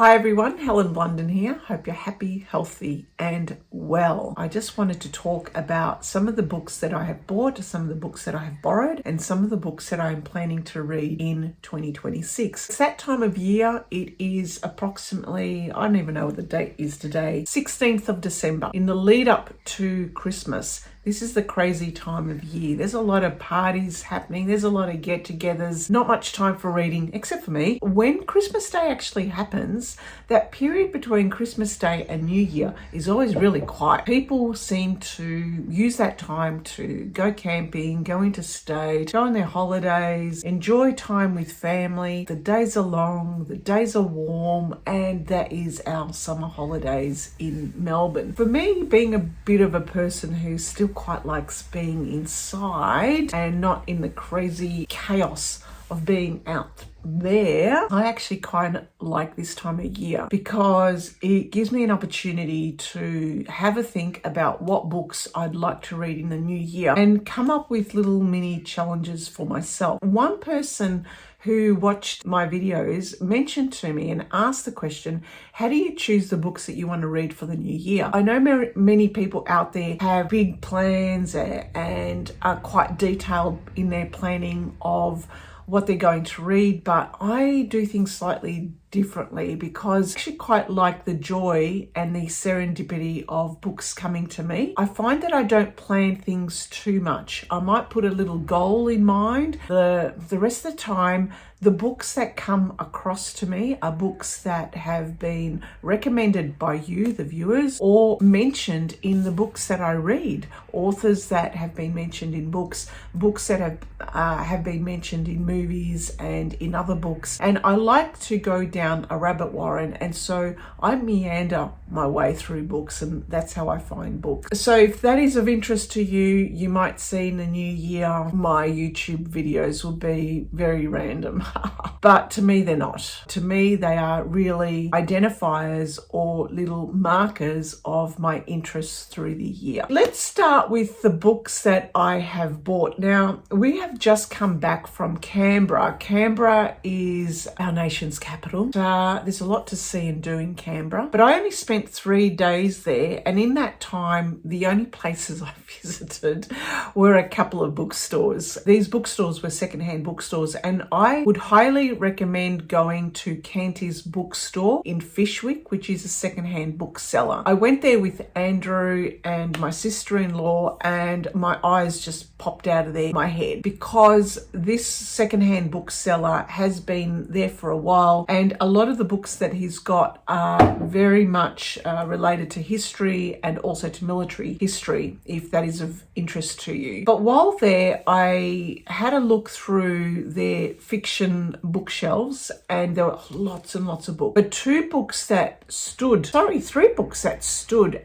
Hi everyone, Helen Blunden here. Hope you're happy, healthy and well. I just wanted to talk about some of the books that I have bought, some of the books that I have borrowed, and some of the books that I'm planning to read in 2026. It's that time of year. It is approximately, I don't even know what the date is today, 16th of December. In the lead up to Christmas, this is the crazy time of year. There's a lot of parties happening. There's a lot of get-togethers. Not much time for reading, except for me. When Christmas Day actually happens, that period between Christmas Day and New Year is always really quiet. People seem to use that time to go camping, go interstate, go on their holidays, enjoy time with family. The days are long, the days are warm, and that is our summer holidays in Melbourne. For me, being a bit of a person who still quite likes being inside and not in the crazy chaos of being out there, I actually kind of like this time of year because it gives me an opportunity to have a think about what books I'd like to read in the new year and come up with little mini challenges for myself. One person who watched my videos mentioned to me and asked the question, how do you choose the books that you want to read for the new year? I know many people out there have big plans and are quite detailed in their planning of what they're going to read, but I do things slightly differently because I actually quite like the joy and the serendipity of books coming to me. I find that I don't plan things too much. I might put a little goal in mind. The rest of the time, the books that come across to me are books that have been recommended by you, the viewers, or mentioned in the books that I read. Authors that have been mentioned in books that have been mentioned in movies and in other books. And I like to go down a rabbit warren, and so I meander my way through books, and that's how I find books. So if that is of interest to you, you might see in the new year my YouTube videos will be very random. But to me, they're not. To me, they are really identifiers or little markers of my interests through the year. Let's start with the books that I have bought. Now, we have just come back from Canberra. Canberra is our nation's capital. There's a lot to see and do in Canberra, but I only spent 3 days there, and in that time, the only places I visited were a couple of bookstores. These bookstores were secondhand bookstores, and I would highly recommend going to Canty's bookstore in Fishwick, which is a secondhand bookseller. I went there with Andrew and my sister-in-law, and my eyes just popped out of my head because this secondhand bookseller has been there for a while, and a lot of the books that he's got are very much related to history and also to military history, if that is of interest to you. But while there, I had a look through their fiction bookshelves, and there were lots and lots of books. But three books that stood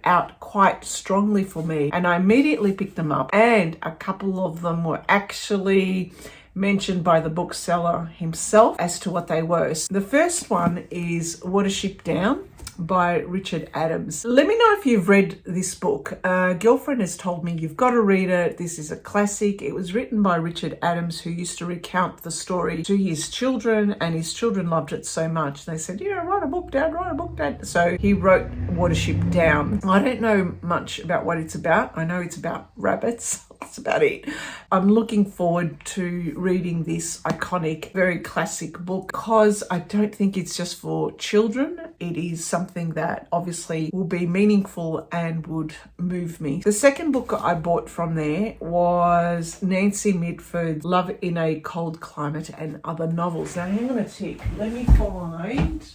out quite strongly for me, and I immediately picked them up, and a couple of them were actually mentioned by the bookseller himself as to what they were. The first one is Watership Down by Richard Adams. Let me know if you've read this book. A girlfriend has told me you've got to read it. This is a classic. It was written by Richard Adams, who used to recount the story to his children, and his children loved it so much. They said, write a book, Dad, write a book, Dad. So he wrote Watership Down. I don't know much about what it's about. I know it's about rabbits. That's about it. I'm looking forward to reading this iconic, very classic book because I don't think it's just for children. It is something that obviously will be meaningful and would move me. The second book I bought from there was Nancy Mitford's Love in a Cold Climate and Other Novels. Now, hang on a tick. Let me find.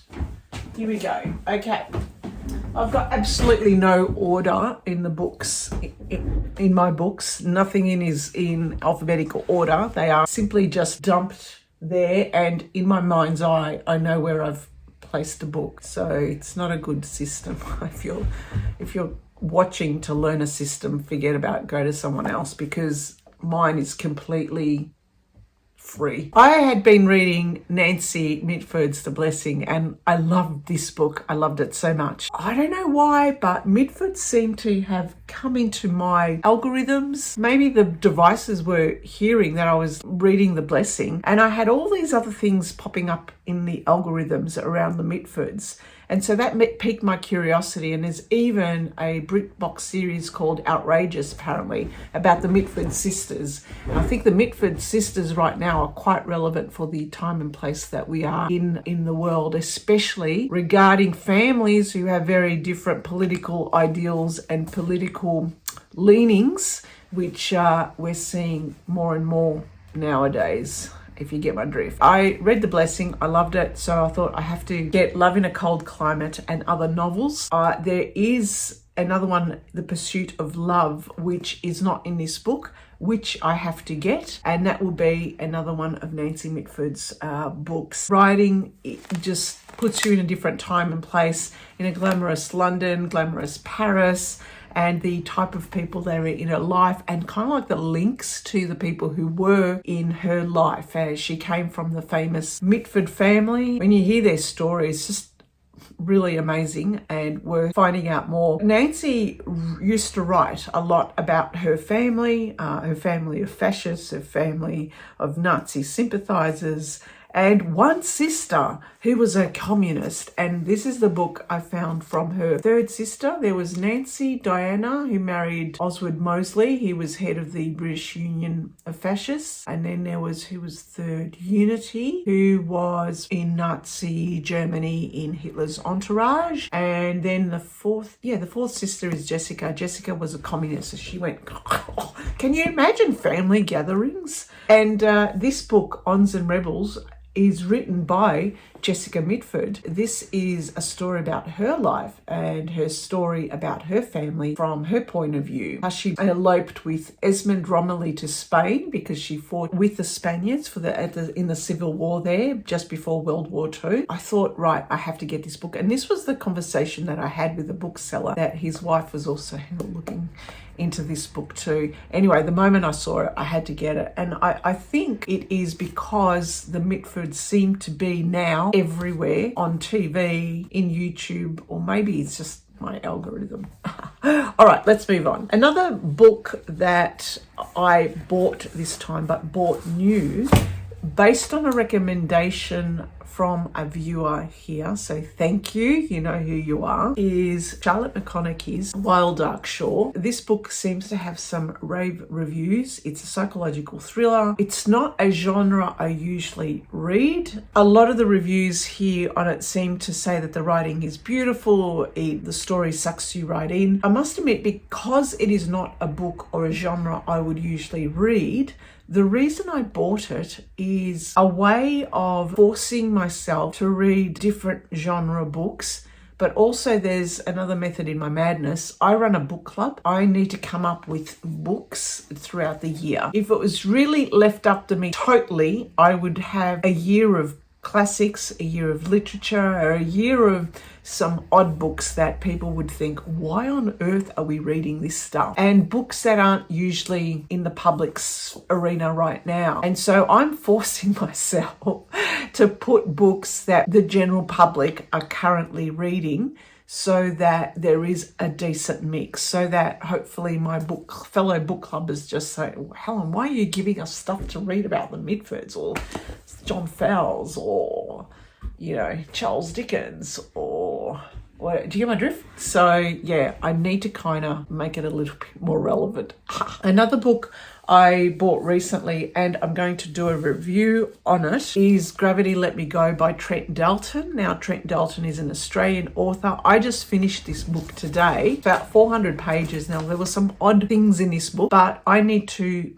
Here we go. Okay. I've got absolutely no order in the books, in my books. Nothing is in alphabetical order. They are simply just dumped there, and in my mind's eye, I know where I've placed a book. So it's not a good system. If you're watching to learn a system, forget about it, go to someone else, because mine is completely free. I had been reading Nancy Mitford's The Blessing, and I loved this book. I loved it so much. I don't know why, but Mitford seemed to have come into my algorithms. Maybe the devices were hearing that I was reading The Blessing, and I had all these other things popping up in the algorithms around the Mitfords. And so that piqued my curiosity, and there's even a BritBox series called Outrageous, apparently, about the Mitford sisters. And I think the Mitford sisters right now are quite relevant for the time and place that we are in the world, especially regarding families who have very different political ideals and political leanings, which we're seeing more and more nowadays, if you get my drift. I read The Blessing. I loved it. So I thought I have to get Love in a Cold Climate and other novels. There is another one, The Pursuit of Love, which is not in this book, which I have to get. And that will be another one of Nancy Mitford's books. Writing, it just puts you in a different time and place, in a glamorous London, glamorous Paris, and the type of people that are in her life, and kind of like the links to the people who were in her life, as she came from the famous Mitford family. When you hear their stories, just really amazing and worth finding out more. Nancy used to write a lot about her family of fascists, her family of Nazi sympathizers, and one sister who was a communist. And this is the book I found from her third sister. There was Nancy Diana, who married Oswald Mosley. He was head of the British Union of Fascists. And then there was, who was third? Unity, who was in Nazi Germany in Hitler's entourage. And then the fourth sister is Jessica. Jessica was a communist. So she went, can you imagine family gatherings? And this book, Ons and Rebels, is written by Jessica Mitford. This is a story about her life and her story about her family from her point of view. How she eloped with Esmond Romilly to Spain because she fought with the Spaniards in the Civil War there just before World War II. I thought, right, I have to get this book. And this was the conversation that I had with the bookseller, that his wife was also looking into this book too. Anyway, the moment I saw it, I had to get it. And I think it is because the Mitfords seem to be now everywhere, on TV, in YouTube, or maybe it's just my algorithm. All right, let's move on. Another book that I bought this time, but bought new, based on a recommendation from a viewer here, so thank you, you know who you are, is Charlotte McConaughey's Wild Dark Shore. This book seems to have some rave reviews. It's a psychological thriller. It's not a genre I usually read. A lot of the reviews here on it seem to say that the writing is beautiful, the story sucks you right in. I must admit, because it is not a book or a genre I would usually read, the reason I bought it is a way of forcing myself to read different genre books, but also there's another method in my madness. I run a book club. I need to come up with books throughout the year. If it was really left up to me totally, I would have a year of classics, a year of literature, or a year of some odd books that people would think, why on earth are we reading this stuff? And books that aren't usually in the public's arena right now. And so I'm forcing myself to put books that the general public are currently reading, so that there is a decent mix, so that hopefully my fellow book clubbers just say, Helen, why are you giving us stuff to read about the Mitfords or John Fowles or, Charles Dickens or do you get my drift? So yeah, I need to kind of make it a little bit more relevant. Another book I bought recently, and I'm going to do a review on it, is Gravity Let Me Go by Trent Dalton. Now, Trent Dalton is an Australian author. I just finished this book today, about 400 pages. Now, there were some odd things in this book, but I need to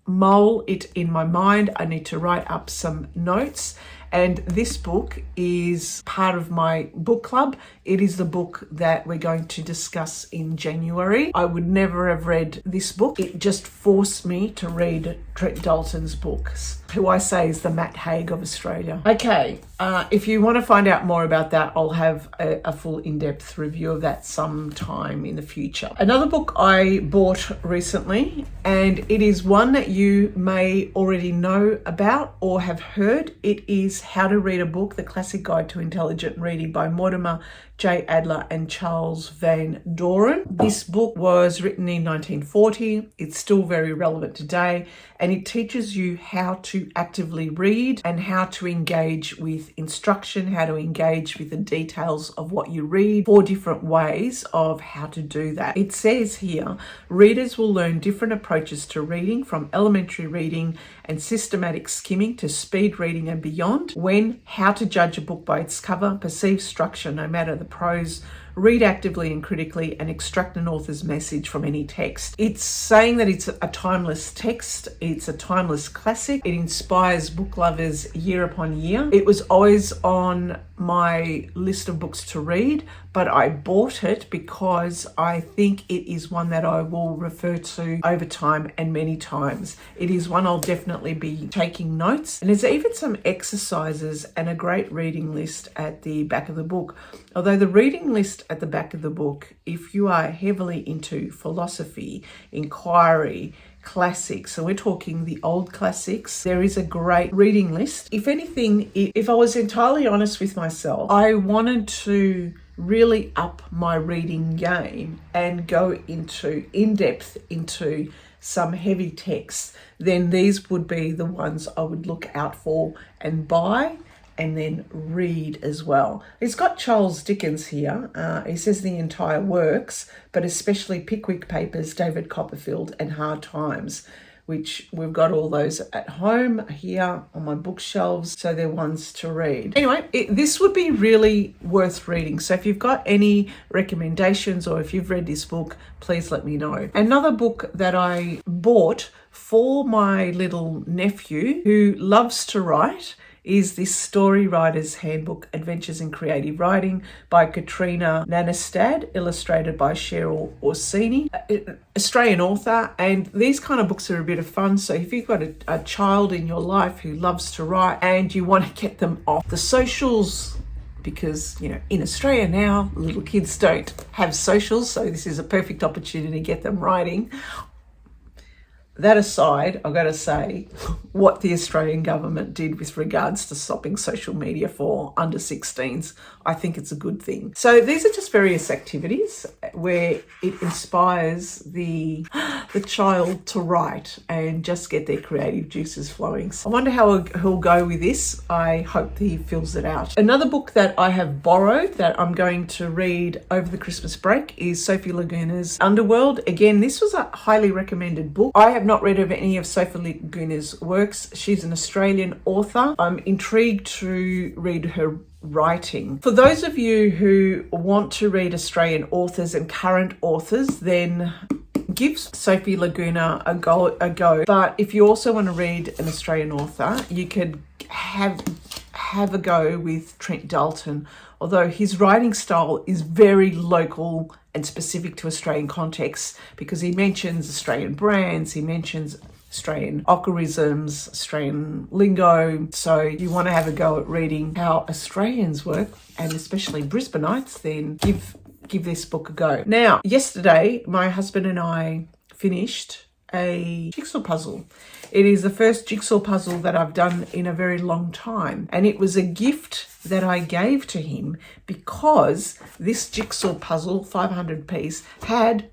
mull it in my mind. I need to write up some notes. And this book is part of my book club. It is the book that we're going to discuss in January. I would never have read this book. It just forced me to read Trent Dalton's books. who I say is the Matt Haig of Australia. Okay, if you want to find out more about that, I'll have a full in-depth review of that sometime in the future. Another book I bought recently, and it is one that you may already know about or have heard. It is How to Read a Book, The Classic Guide to Intelligent Reading by Mortimer J. Adler and Charles Van Doren. This book was written in 1940. It's still very relevant today, and it teaches you how to actively read and how to engage with instruction, how to engage with the details of what you read, 4 different ways of how to do that. It says here, readers will learn different approaches to reading, from elementary reading and systematic skimming to speed reading and beyond. How to judge a book by its cover, perceive structure no matter the prose, read actively and critically, and extract an author's message from any text. It's saying that it's a timeless text. It's a timeless classic. It inspires book lovers year upon year. It was always on my list of books to read, but I bought it because I think it is one that I will refer to over time and many times. It is one I'll definitely be taking notes, and there's even some exercises and a great reading list at the back of the book. Although the reading list at the back of the book, if you are heavily into philosophy, inquiry, classics, so we're talking the old classics, there is a great reading list. If anything, if I was entirely honest with myself, I wanted to really up my reading game and go into in-depth into some heavy texts, then these would be the ones I would look out for and buy and then read as well. It's got Charles Dickens here. He says the entire works, but especially Pickwick Papers, David Copperfield, and Hard Times, which we've got all those at home here on my bookshelves, so they're ones to read. Anyway, this would be really worth reading. So if you've got any recommendations or if you've read this book, please let me know. Another book that I bought for my little nephew who loves to write is this Story Writer's Handbook, Adventures in Creative Writing by Katrina Nanestad, illustrated by Cheryl Orsini, Australian author. And these kind of books are a bit of fun. So if you've got a child in your life who loves to write and you want to get them off the socials, because, you know, in Australia now, little kids don't have socials, so this is a perfect opportunity to get them writing. That aside, I've got to say what the Australian government did with regards to stopping social media for under 16s, I think it's a good thing. So these are just various activities where it inspires the child to write and just get their creative juices flowing. So I wonder how he'll go with this. I hope he fills it out. Another book that I have borrowed that I'm going to read over the Christmas break is Sophie Laguna's Underworld. Again, this was a highly recommended book. I have not read of any of Sophie Laguna's works. She's an Australian author. I'm intrigued to read her writing. For those of you who want to read Australian authors and current authors, then give Sophie Laguna a go. But if you also want to read an Australian author, you could have a go with Trent Dalton, although his writing style is very local and specific to Australian contexts, because he mentions Australian brands, he mentions Australian ocarisms, Australian lingo. So you want to have a go at reading how Australians work, and especially Brisbaneites, then give this book a go. Now, yesterday, my husband and I finished a jigsaw puzzle. It is the first jigsaw puzzle that I've done in a very long time, and it was a gift that I gave to him because this jigsaw puzzle, 500 piece, had,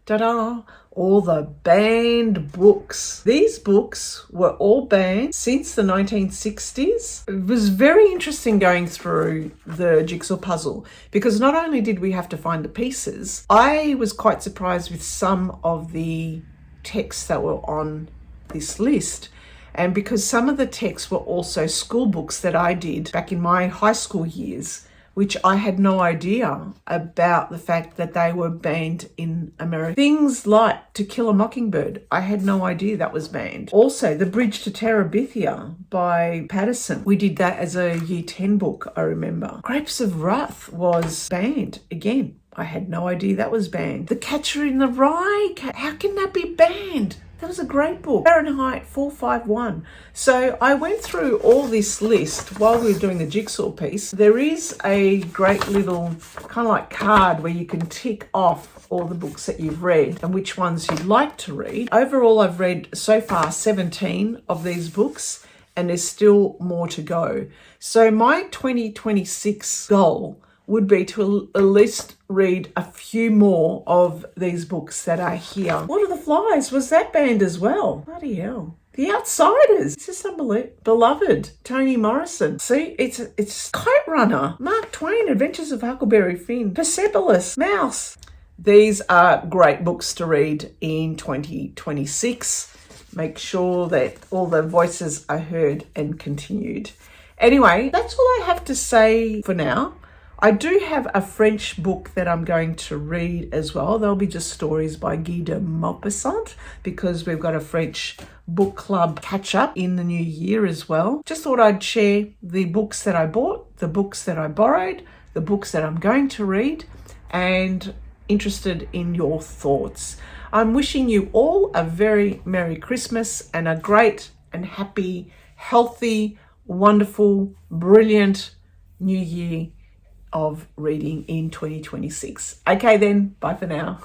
all the banned books. These books were all banned since the 1960s. It was very interesting going through the jigsaw puzzle because not only did we have to find the pieces, I was quite surprised with some of the texts that were on this list. And because some of the texts were also school books that I did back in my high school years, which I had no idea about the fact that they were banned in America. Things like To Kill a Mockingbird, I had no idea that was banned. Also, The Bridge to Terabithia by Patterson. We did that as a Year 10 book, I remember. Grapes of Wrath was banned. Again, I had no idea that was banned. The Catcher in the Rye, how can that be banned? That was a great book, Fahrenheit 451. So I went through all this list while we were doing the jigsaw piece. There is a great little kind of like card where you can tick off all the books that you've read and which ones you'd like to read. Overall, I've read so far 17 of these books, and there's still more to go. So my 2026 goal would be to at least read a few more of these books that are here. Lord of the Flies, was that banned as well? Bloody hell. The Outsiders. It's just unbelievable. Beloved, Toni Morrison. See, it's Kite Runner, Mark Twain, Adventures of Huckleberry Finn, Persepolis, Mouse. These are great books to read in 2026. Make sure that all the voices are heard and continued. Anyway, that's all I have to say for now. I do have a French book that I'm going to read as well. They'll be just stories by Guy de Maupassant, because we've got a French book club catch up in the new year as well. Just thought I'd share the books that I bought, the books that I borrowed, the books that I'm going to read, and interested in your thoughts. I'm wishing you all a very Merry Christmas and a great and happy, healthy, wonderful, brilliant new year of reading in 2026. Okay then, bye for now.